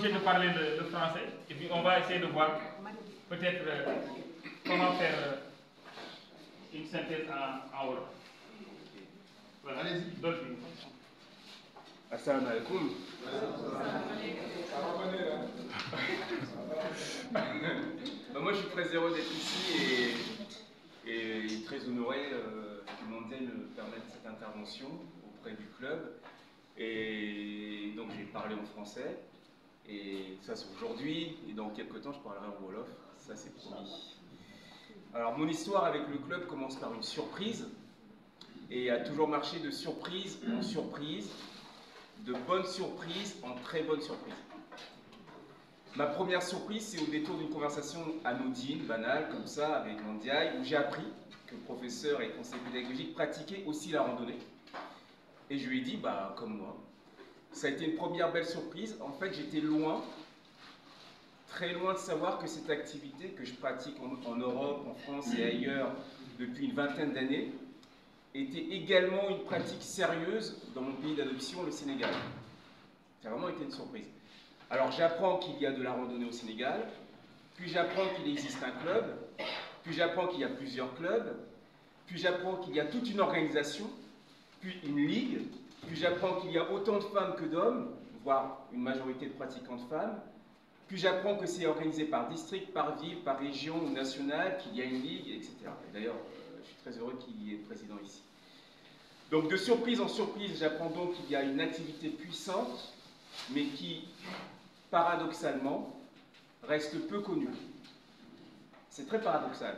obligé de parler le français, et puis on va essayer de voir peut-être comment faire une synthèse en wolof. Voilà. Allez-y. Dolphy. Assalamu alaikum. Moi, je suis très heureux d'être ici et très honoré que Mondial me permette cette intervention auprès du club. Et donc, j'ai parlé en français. Et ça, c'est aujourd'hui. Et dans quelques temps, je parlerai en wolof. Ça, c'est promis. Alors, mon histoire avec le club commence par une surprise. Et a toujours marché de surprise en surprise, de bonnes surprises en très bonnes surprises. Ma première surprise, c'est au détour d'une conversation anodine, banale, comme ça, avec Mondiaï, où j'ai appris que le professeur et conseiller pédagogique pratiquaient aussi la randonnée. Et je lui ai dit, bah, comme moi. Ça a été une première belle surprise. En fait, j'étais loin, très loin de savoir que cette activité que je pratique en Europe, en France et ailleurs depuis une vingtaine d'années, était également une pratique sérieuse dans mon pays d'adoption, le Sénégal. Ça a vraiment été une surprise. Alors j'apprends qu'il y a de la randonnée au Sénégal, puis j'apprends qu'il existe un club, puis j'apprends qu'il y a plusieurs clubs, puis j'apprends qu'il y a toute une organisation, puis une ligue, puis j'apprends qu'il y a autant de femmes que d'hommes, voire une majorité de pratiquantes femmes, puis j'apprends que c'est organisé par district, par ville, par région ou nationale, qu'il y a une ligue, etc. Et d'ailleurs, je suis très heureux qu'il y ait le président ici. Donc de surprise en surprise, j'apprends donc qu'il y a une activité puissante, mais qui, paradoxalement, reste peu connue. C'est très paradoxal.